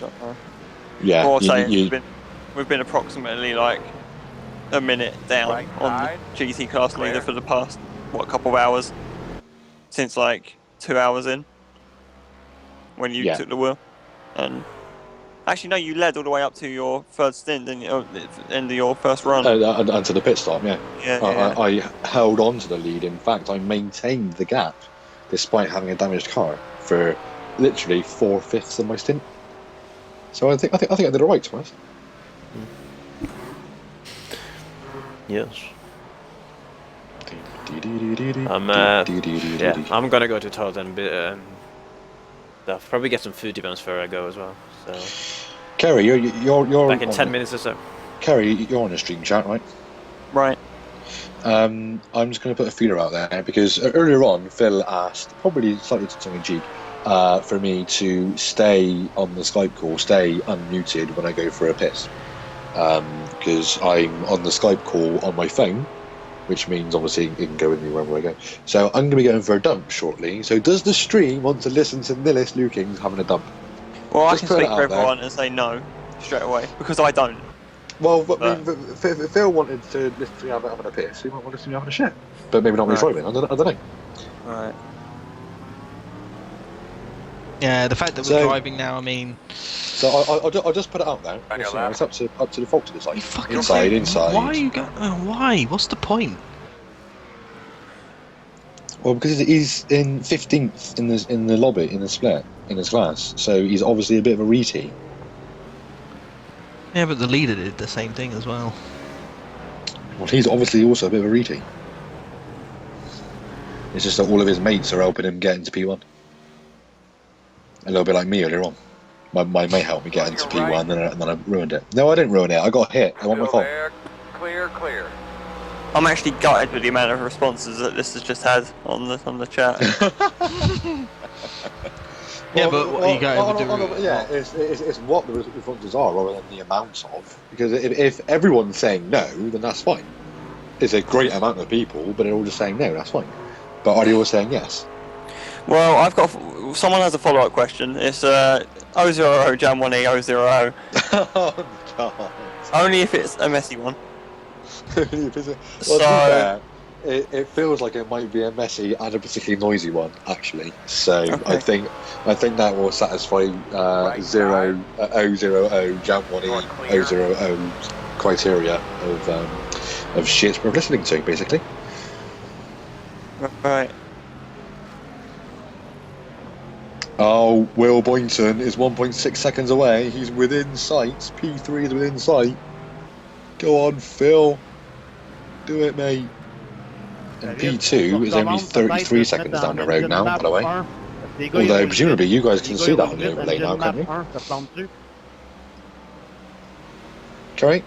don't know. Yeah. Or saying we've been approximately like a minute down on the GT class leader for the past couple of hours since like 2 hours in when you took the wheel. And actually, no, you led all the way up to your third stint, didn't you? At the end of your first run. Until the pit stop, yeah. Yeah. I held on to the lead. In fact, I maintained the gap despite having a damaged car for literally 4/5 of my stint. So I think I did it right, to be honest. Yes. I'm gonna go to Togomies. I'll probably get some food events before I go as well. So. Kerry, you're back in 10 minutes or so. Kerry, you're on the stream chat, right? Right. I'm just going to put a feeler out there because earlier on, Phil asked, probably slightly to tongue in cheek, for me to stay on the Skype call, stay unmuted when I go for a piss, because I'm on the Skype call on my phone, which means obviously it can go with me wherever I go. So I'm going to be going for a dump shortly. So does the stream want to listen to NillisLukins having a dump? Well, I can speak for everyone and say no straight away because I don't. Well, but if Phil wanted to listen to me having a piss, he might want to listen to me having a shit. But maybe not me driving. I don't know. Right. Yeah, the fact that we're driving now, I mean. So I'll just put it out there. It's up to the fault to decide. Inside. Why are you going? Why? What's the point? Well, because he's in 15th in the lobby in the split in his class, so he's obviously a bit of a retee. Yeah, but the leader did the same thing as well. Well, he's obviously also a bit of a retee. It's just that all of his mates are helping him get into P1. A little bit like me earlier on. My mate helped me get into P1 and then I ruined it. No, I didn't ruin it. I got hit. It wasn't my fault. Clear. I'm actually gutted with the amount of responses that this has just had on the chat. Yeah, but what are you going to do? Yeah, it's what the responses are rather than the amount of. Because if everyone's saying no, then that's fine. It's a great amount of people, but they're all just saying no, that's fine. But are they all saying yes? Well, I've got. Someone has a follow-up question. It's 000 Jam 1E 000. Oh God! Only if it's a messy one. Well, it feels like it might be a messy and a particularly noisy one, actually. So okay. I think that will satisfy 000 Jam 1E 000 criteria of shit we're listening to, basically. Right. Oh, Will Boynton is 1.6 seconds away. He's within sight. P3 is within sight. Go on, Phil. Do it, mate. And P2 is only 33 seconds down the road now, by the way. Although, presumably, you guys can see that on the overlay now, can't you? Kerry?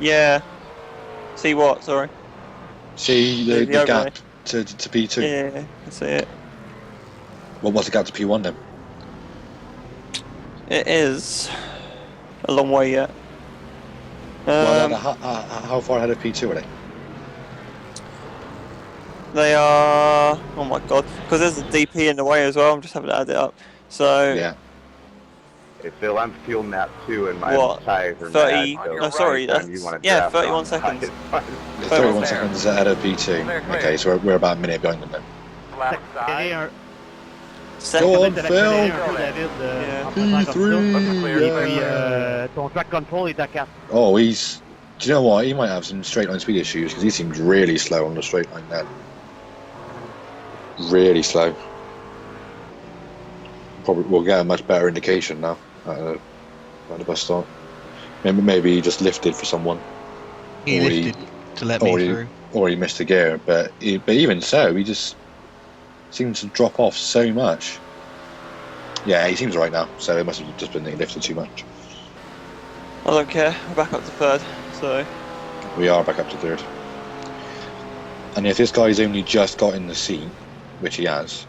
Yeah. See what, sorry? See the gap to P2? Yeah, I see it. Well, what's the gap to P1 then? It is a long way yet. Well, how far ahead of P2 are they? They are. Oh my god! Because there's a DP in the way as well. I'm just having to add it up. So. Yeah. Hey Phil, I'm fueling that too, and my tires are 30. mad, so no, sorry. That's, yeah, 31 seconds. 31 seconds ahead of P2. Okay, so we're about a minute behind them then. Go on, Phil! P3! Track control is at 4. Oh, he's... Do you know what? He might have some straight line speed issues because he seems really slow on the straight line now. Really slow. Probably we'll get a much better indication now at the bus stop. Maybe he just lifted for someone. He lifted to let me through. Or he missed a gear, but even so, he just seems to drop off so much. Yeah, he seems right now, so it must have just been that he lifted too much. I don't care, we're back up to third, so... We are back up to third. And if this guy's only just got in the seat, which he has,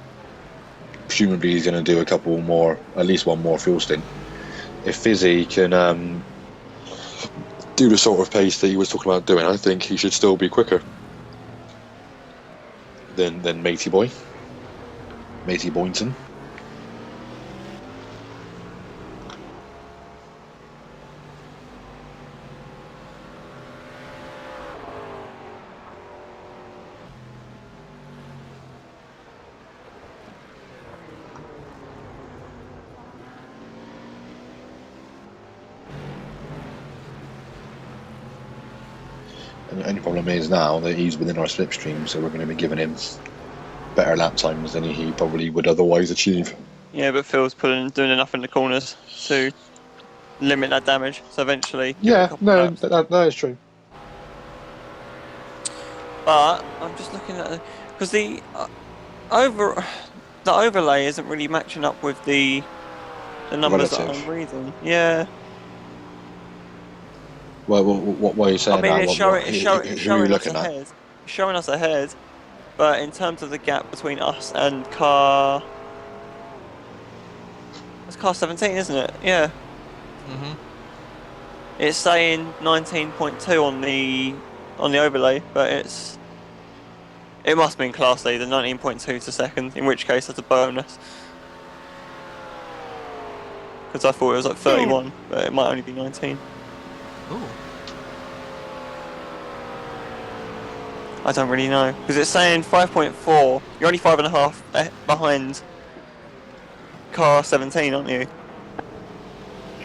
presumably he's going to do a couple more, at least one more fuel stint. If Fizzy can do the sort of pace that he was talking about doing, I think he should still be quicker than Matey Boynton. the only problem is now that he's within our slipstream, so we're going to be giving him better lap times than he probably would otherwise achieve. Yeah, but Phil's doing enough in the corners to limit that damage. So eventually, Yeah, no, that is true. But I'm just looking at because the overlay isn't really matching up with the numbers that I'm reading. Yeah. Well, what are you saying? I mean, who are you looking at? It's showing us ahead, but in terms of the gap between us and it's car 17, isn't it? Yeah. Mhm. It's saying 19.2 on the overlay, but it must be in Class Leader, 19.2 to second. In which case, that's a bonus. Because I thought it was like 31, but it might only be 19. Ooh. I don't really know because it's saying 5.4. You're only 5.5 behind car 17, aren't you?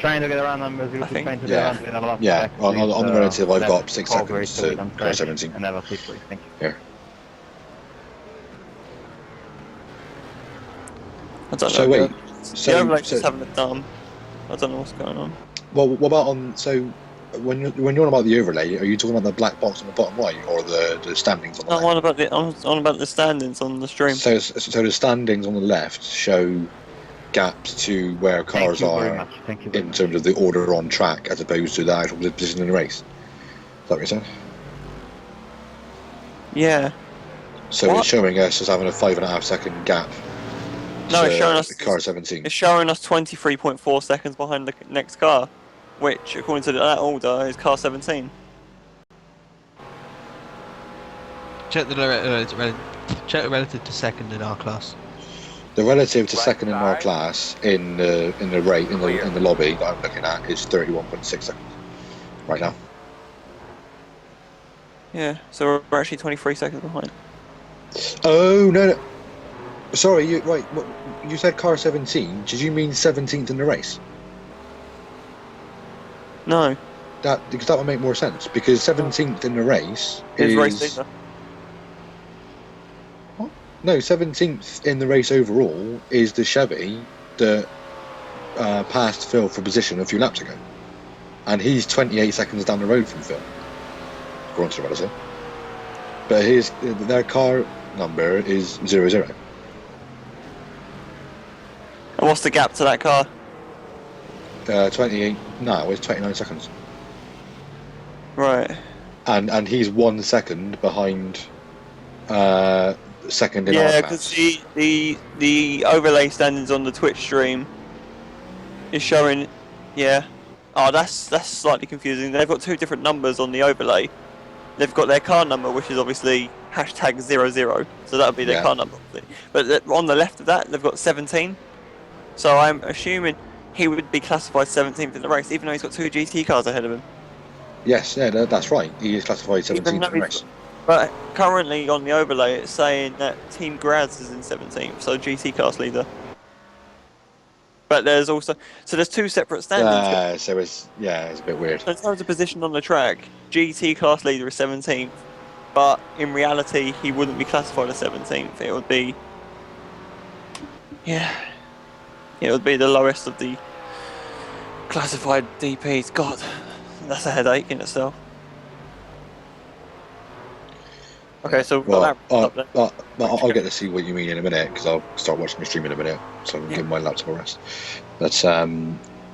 Trying to get around them as I think. trying to get around with a lot Yeah, of on the relative, I've got 6 cover seconds so we to don't car crash 17. and have a slippery. Thank you. Yeah. I don't know. So wait, The overlay's just having a dumb. I don't know what's going on. Well, what about on? So when you're on about the overlay, are you talking about the black box on the bottom right or the standings on the I'm left? on about the standings on the stream. So the standings on the left show gaps to where cars are in terms of the order on track as opposed to the actual position in the race. Is that what you're saying? Yeah. So it's showing us as having a 5.5 second gap. No, it's showing us car 17. It's showing us 23.4 seconds behind the next car, which, according to that order, is car 17. Check the relative to second in our class. The relative to second in our class in the lobby that I'm looking at is 31.6 seconds right now. Yeah, so we're actually 23 seconds behind. Oh no! Sorry, you said car 17. Did you mean 17th in the race? No. Because that would make more sense. Because 17th in the race is race leader. What? No, 17th in the race overall is the Chevy that passed Phil for position a few laps ago, and he's 28 seconds down the road from Phil, according to the relative. But their car number is 00. And what's the gap to that car? 28. No, it's 29 seconds. Right. And he's 1 second behind second in our class. Yeah, because the overlay standings on the Twitch stream is showing. Yeah. Oh, that's slightly confusing. They've got two different numbers on the overlay. They've got their car number, which is obviously #00, so that would be their car number. But on the left of that, they've got 17. So I'm assuming he would be classified 17th in the race, even though he's got two GT cars ahead of him. Yes, yeah, that's right. He is classified 17th in the race. But currently on the overlay, it's saying that Team Graz is in 17th, so GT class leader. But there's also there's two separate standings. So it's a bit weird. So in terms of position on the track, GT class leader is 17th, but in reality he wouldn't be classified as 17th. It would be it would be the lowest of the classified DPs. God, that's a headache in itself. Okay, so I'll get to see what you mean in a minute because I'll start watching the stream in a minute, so I can give my laptop a rest. But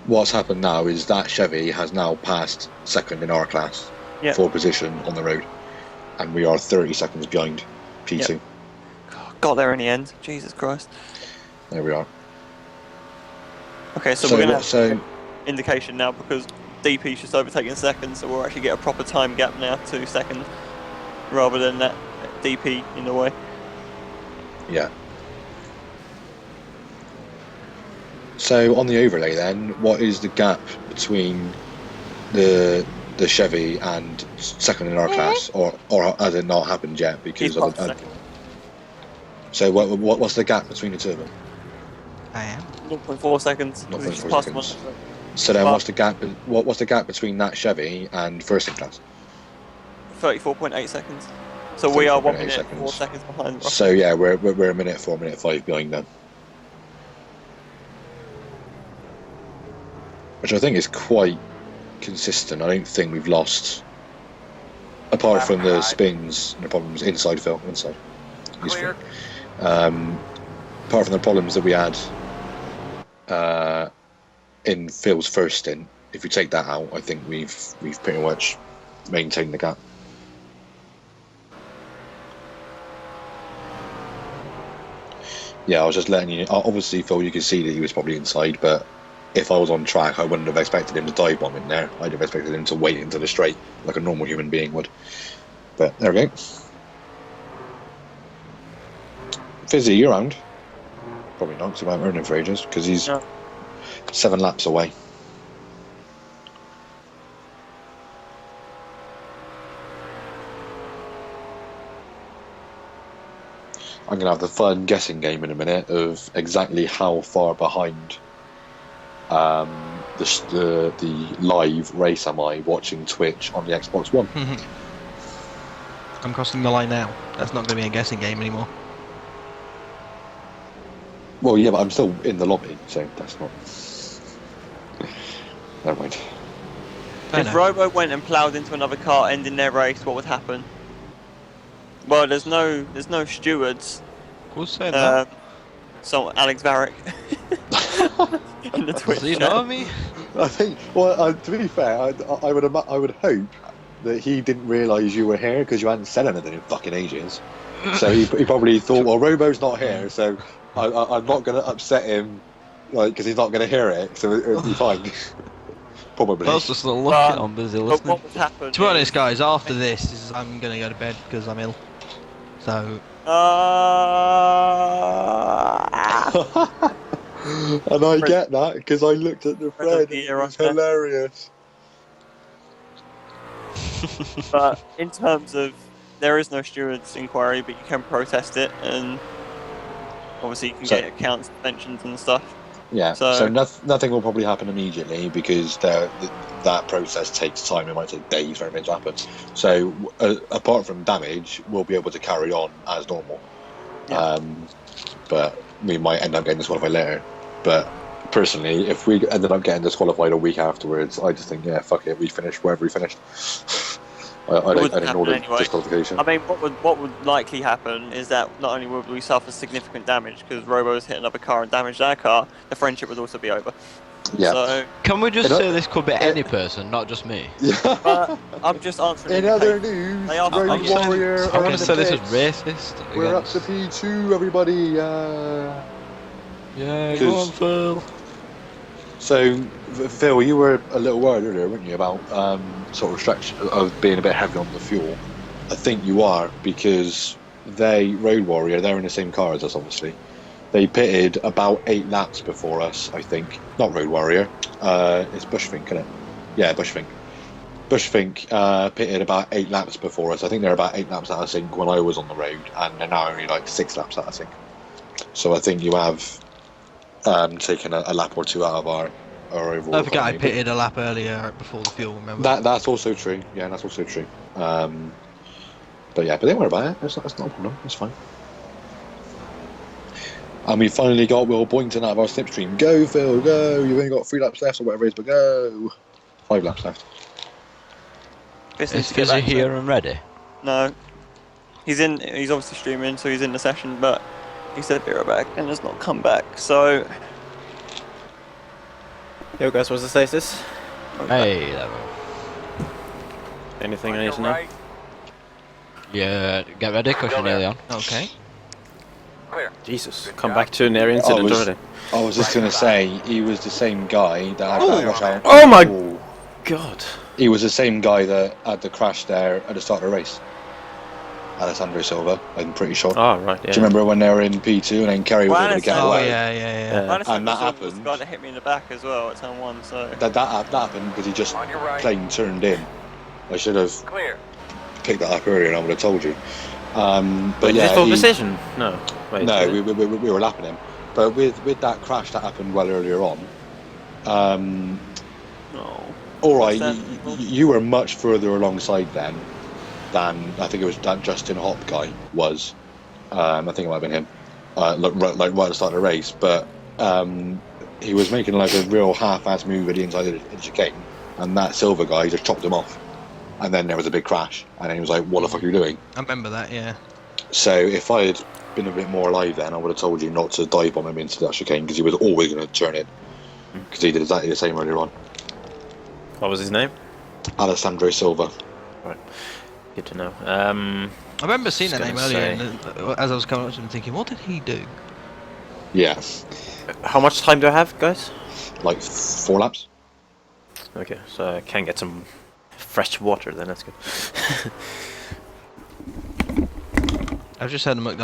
what's happened now is that Chevy has now passed second in our class for position on the road, and we are 30 seconds behind P2. Yep. Got there in the end. Jesus Christ. There we are. Okay, so we're going to have indication now because DP's just overtaking second, so we'll actually get a proper time gap now to second rather than that DP in the way. Yeah. So on the overlay then, what is the gap between the Chevy and second in our class, or has it not happened yet? Because so what's the gap between the two of them? I am 0.4 seconds. 0.4 seconds. So then, what's the gap? What's the gap between that Chevy and first in class? 34.8 seconds. So we are 1 minute 4 seconds behind. Roughly. So yeah, we're a minute 4, minute 5 behind them. Which I think is quite consistent. I don't think we've lost, apart from the spins and the problems inside. Clear. Apart from the problems that we had in Phil's first stint, if you take that out, I think we've pretty much maintained the gap. Yeah, I was just letting you. Obviously, Phil, you could see that he was probably inside, but if I was on track, I wouldn't have expected him to dive bomb in there. I'd have expected him to wait into the straight like a normal human being would. But there we go. Fizzy, you around? Probably not, because we haven't heard him for ages, because he's 7 laps away. I'm going to have the fun guessing game in a minute of exactly how far behind the live race am I watching Twitch on the Xbox One. I'm crossing the line now. That's not going to be a guessing game anymore. Well, yeah, but I'm still in the lobby, so that's not... Never mind. If Robo went and ploughed into another car ending their race, what would happen? Well, there's no stewards. Who's saying that? So Alex Varick in the Twitch. Does he know me? I think. Well, to be fair, I would hope that he didn't realise you were here because you hadn't said anything in fucking ages. So he probably thought, well, Robo's not here, so I'm not going to upset him, like, because he's not going to hear it, so it'll be fine. Probably. I was just looking on busy listening. What would happen? To be honest, guys, after this, I'm going to go to bed because I'm ill. So. And I get that because I looked at the thread. It was hilarious. But in terms of, there is no stewards inquiry, but you can protest it, and obviously you can get account suspensions and stuff. Yeah. So nothing will probably happen immediately because that process takes time. It might take days for everything to happen. So apart from damage, we'll be able to carry on as normal. Yeah. But we might end up getting disqualified later. But personally, if we ended up getting disqualified a week afterwards, I just think, yeah, fuck it, we finished wherever we finished. I don't know the disqualification. I mean, what would likely happen is that not only would we suffer significant damage because Robo's hit another car and damaged our car, the friendship would also be over. Yeah. So, can we just say this could be any person, not just me? Yeah. But I'm just answering. In other news, Road Warrior. I'm going to say this is racist. We're up to P2, everybody. Yeah, go on, Phil. So, Phil, you were a little worried earlier, weren't you, about sort of restriction of being a bit heavy on the fuel? I think you are, because Road Warrior, they're in the same car as us, obviously. They pitted about 8 laps before us, I think. Not Road Warrior. It's Bushfink, isn't it? Yeah, Bushfink. Bushfink pitted about 8 laps before us. I think they're about 8 laps out of sync when I was on the road, and they're now only like 6 laps out of sync. So I think you have taken a lap or 2 out of our overall. Don't forget I pitted a lap earlier before the fuel, remember? That's also true. Yeah, that's also true. But yeah, but don't worry about it. That's not a problem. It's fine. And we finally got Will Boynton out of our slipstream. Go, Phil, go! You've only got 3 laps left or whatever it is, but go! 5 laps left. Is Fizzy here and ready? No. He's obviously streaming, so he's in the session, but he said be right back and has not come back, so... Yo guys, what's the status? Hey, there we go. Anything I need to know? Yeah, get ready, because you're nearly on. Okay. Jesus, come back to an area incident already. I was just going to say, he was the same guy that had that crash. Oh my god. He was the same guy that had the crash there at the start of the race. Alessandro Silva, I'm pretty sure. Oh, right, yeah. Do you remember when they were in P2 and then Kerry was able to get away? Yeah. And that happened. The guy that hit me in the back as well at turn 1, so... That happened because he just plain turned in. I should have picked that up earlier and I would have told you. But yeah, this decision? No. Wait, no, we were lapping him. But with that crash that happened well earlier on, all right, you were much further alongside then, than I think it was that Justin Hop guy was. I think it might have been him. Right at the start of the race, but he was making like a real half-ass move at the inside of the chicane, and that silver guy just chopped him off. And then there was a big crash, and he was like, "What the fuck are you doing?" I remember that, yeah. So if I had been a bit more alive then, I would have told you not to dive bomb him into that chicane because he was always going to turn it. Because he did exactly the same earlier on. What was his name? Alessandro Silva. Right. Good to know. I remember seeing that name Just earlier, gonna and as I was coming up to him thinking, what did he do? Yeah, How much time do I have, guys? like 4 laps. Okay, so I can get some fresh water then, that's good. I've just had a McDonald's.